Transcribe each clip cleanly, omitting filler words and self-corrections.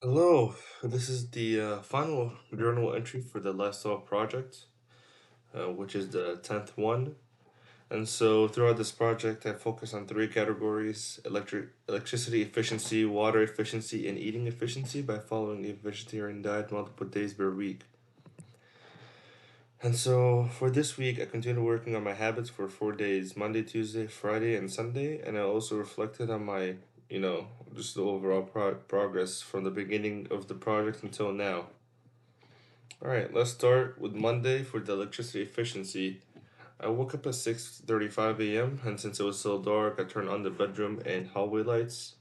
Hello, this is the final journal entry for the Last Solve project, which is the 10th one. And so throughout this project, I focus on three categories: electricity efficiency, water efficiency, and eating efficiency by following a vegetarian diet multiple days per week. And so for this week, I continued working on my habits for 4 days: Monday, Tuesday, Friday, and Sunday. And I also reflected on my, just the overall progress from the beginning of the project until now. All right, let's start with Monday for the electricity efficiency. I woke up at 6:35 a.m. and since it was still dark, I turned on the bedroom and hallway lights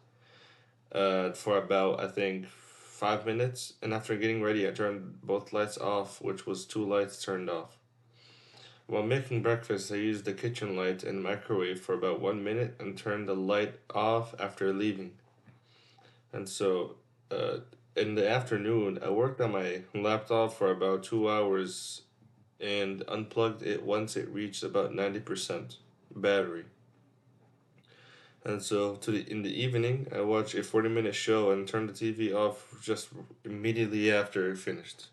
for about I think 5 minutes. And after getting ready, I turned both lights off, which was two lights turned off. While making breakfast, I used the kitchen light and microwave for about 1 minute and turned the light off after leaving. And so, uh, in the afternoon, I worked on my laptop for about 2 hours and unplugged it once it reached about 90% battery. And so in the evening, I watched a 40-minute show and turned the TV off just immediately after it finished.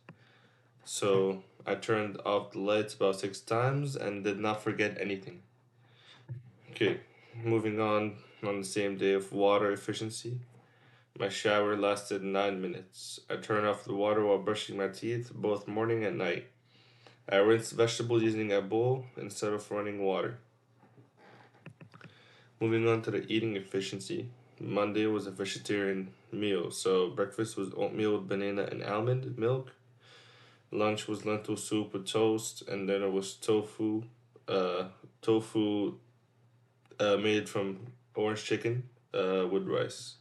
So I turned off the lights about 6 times and did not forget anything. Okay, moving on the same day of water efficiency. My shower lasted 9 minutes. I turned off the water while brushing my teeth both morning and night. I rinsed vegetables using a bowl instead of running water. Moving on to the eating efficiency. Monday was a vegetarian meal, so breakfast was oatmeal with banana and almond milk. Lunch was lentil soup with toast, and dinner was uh, tofu made from orange chicken with rice.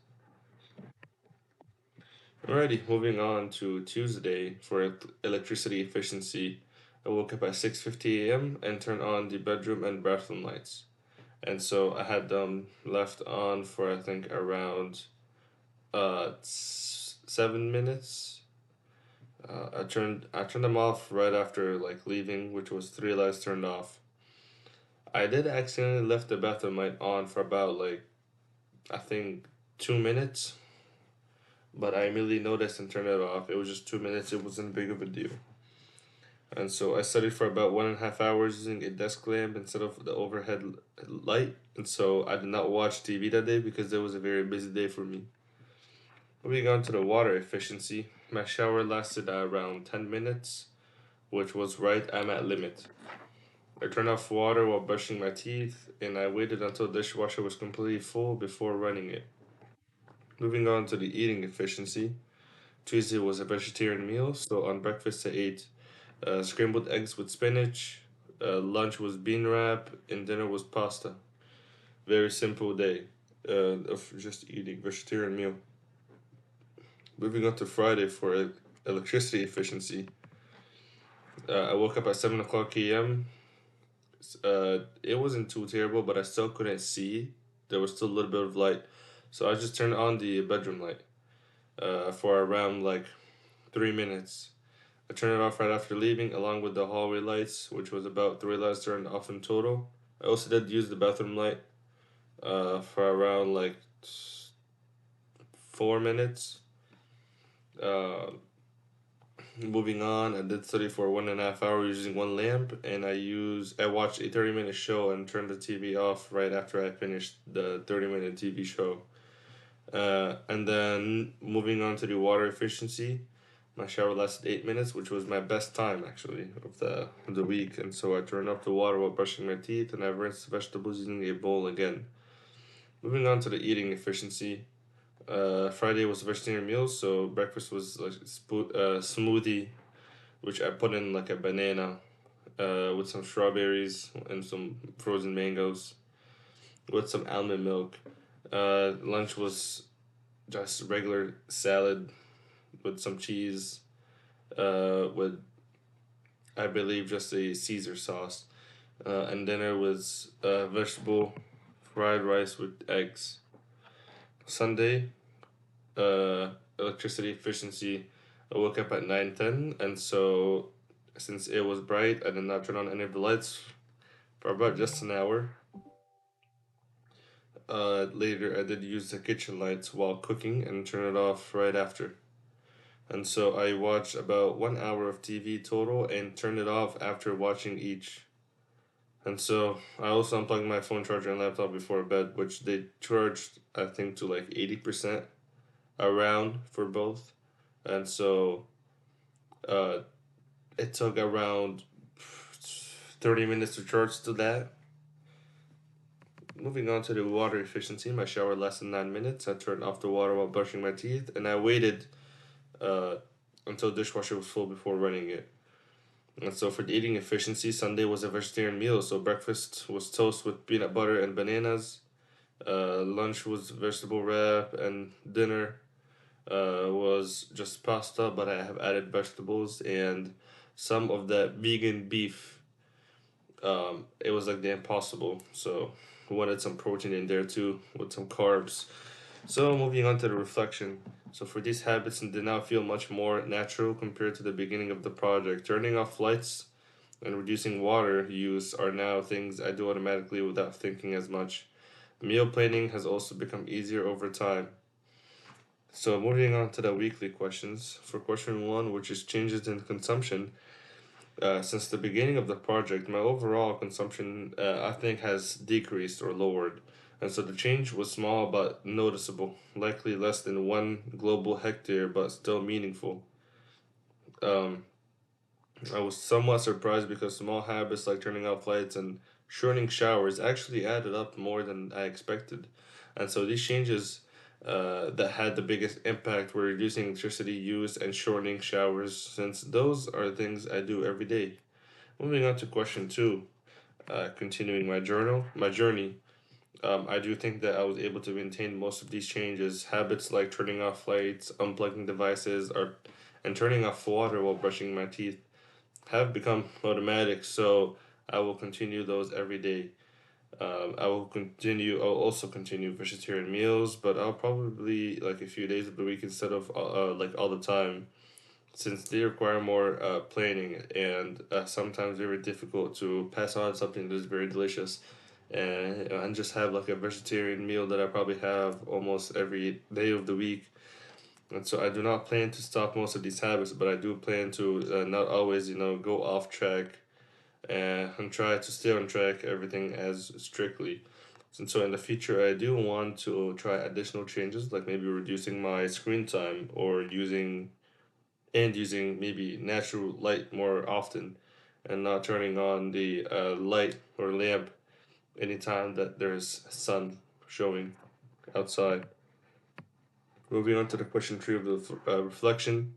Alrighty, moving on to Tuesday for electricity efficiency. I woke up at 6:50 a.m. and turned on the bedroom and bathroom lights. And so I had them left on for I think around 7 minutes. I turned them off right after like leaving, which was three lights turned off. I did accidentally left the bathroom light on for about like I think 2 minutes, but I immediately noticed and turned it off. It was just 2 minutes. It wasn't big of a deal. And so I studied for about 1.5 hours using a desk lamp instead of the overhead light. And so I did not watch TV that day because it was a very busy day for me. Moving on to the water efficiency, my shower lasted around 10 minutes, which was right at my limit. I turned off water while brushing my teeth, and I waited until the dishwasher was completely full before running it. Moving on to the eating efficiency, Tuesday was a vegetarian meal, so on breakfast I ate scrambled eggs with spinach, lunch was bean wrap, and dinner was pasta. Very simple day of just eating vegetarian meal. Moving on to Friday for electricity efficiency. I woke up at 7 o'clock a.m. It wasn't too terrible, but I still couldn't see. There was still a little bit of light, so I just turned on the bedroom light for around like 3 minutes. I turned it off right after leaving, along with the hallway lights, which was about three lights turned off in total. I also did use the bathroom light for around like 4 minutes. Uh, Moving on, I did study for 1.5 hours using one lamp, and I watched a 30-minute show and turned the TV off right after I finished the 30-minute TV show. And then moving on to the water efficiency, my shower lasted 8 minutes, which was my best time actually of the week. And so I turned off the water while brushing my teeth, and I rinsed vegetables using a bowl again. Moving on to the eating efficiency, Friday was a vegetarian meal, so breakfast was like smoothie, which I put in like a banana, with some strawberries and some frozen mangoes, with some almond milk. Lunch was just regular salad with some cheese, with I believe just a Caesar sauce, and dinner was vegetable fried rice with eggs. Sunday, electricity efficiency. I woke up at 9:10, and so since it was bright, I did not turn on any of the lights for about just an hour. Later, I did use the kitchen lights while cooking and turn it off right after. And so I watch about 1 hour of TV total and turn it off after watching each. And so I also unplugged my phone charger and laptop before bed, which they charged I think to like 80% around for both. And so uh, it took around 30 minutes to charge to that. Moving on to the water efficiency, my shower lasted 9 minutes. I turned off the water while brushing my teeth, and I waited uh, until dishwasher was full before running it. And so for the eating efficiency, Sunday was a vegetarian meal. So breakfast was toast with peanut butter and bananas. Lunch was vegetable wrap, and dinner was just pasta, but I have added vegetables and some of that vegan beef. It was like the impossible, so wanted some protein in there too with some carbs. So moving on to the reflection. So for these habits, they now feel much more natural compared to the beginning of the project. Turning off lights and reducing water use are now things I do automatically without thinking as much. Meal planning has also become easier over time. So moving on to the weekly questions. For question one, which is changes in consumption, since the beginning of the project, my overall consumption, I think, has decreased or lowered. And so the change was small but noticeable, likely less than 1 global hectare, but still meaningful. Um, I was somewhat surprised because small habits like turning off lights and shortening showers actually added up more than I expected. And so these changes that had the biggest impact were reducing electricity use and shortening showers, since those are things I do every day. Moving on to question two, continuing my journey. I do think that I was able to maintain most of these changes. Habits like turning off lights, unplugging devices, or and turning off water while brushing my teeth have become automatic. So I will continue those every day. I will continue. I'll also continue vegetarian meals, but I'll probably like a few days of the week instead of like all the time, since they require more planning and sometimes very difficult to pass on something that's very delicious and just have like a vegetarian meal that I probably have almost every day of the week. And so I do not plan to stop most of these habits, but I do plan to not always, go off track and try to stay on track everything as strictly. And so in the future, I do want to try additional changes, like maybe reducing my screen time or using maybe natural light more often and not turning on the light or lamp anytime that there's sun showing outside. Moving on to the question three of the reflection.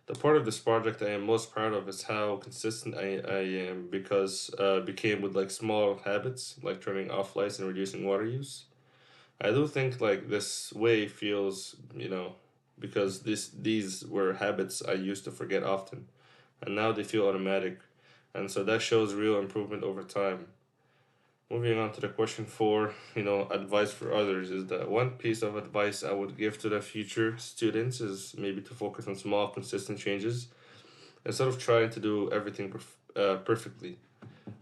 The part of this project I am most proud of is how consistent I am because became with like small habits like turning off lights and reducing water use. I do think like this way feels, because these were habits I used to forget often, and now they feel automatic, and so that shows real improvement over time. Moving on to the question four, advice for others is that one piece of advice I would give to the future students is maybe to focus on small, consistent changes instead of trying to do everything perfectly.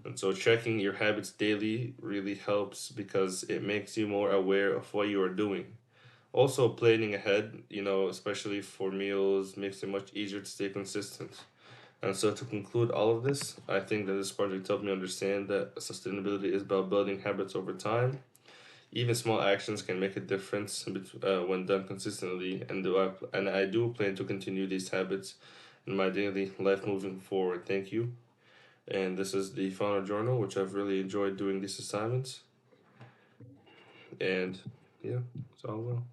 And so checking your habits daily really helps because it makes you more aware of what you are doing. Also, planning ahead, especially for meals, makes it much easier to stay consistent. And so, to conclude all of this, I think that this project helped me understand that sustainability is about building habits over time. Even small actions can make a difference when done consistently, and I do plan to continue these habits in my daily life moving forward. Thank you. And this is the final journal, which I've really enjoyed doing these assignments. And yeah, it's all well.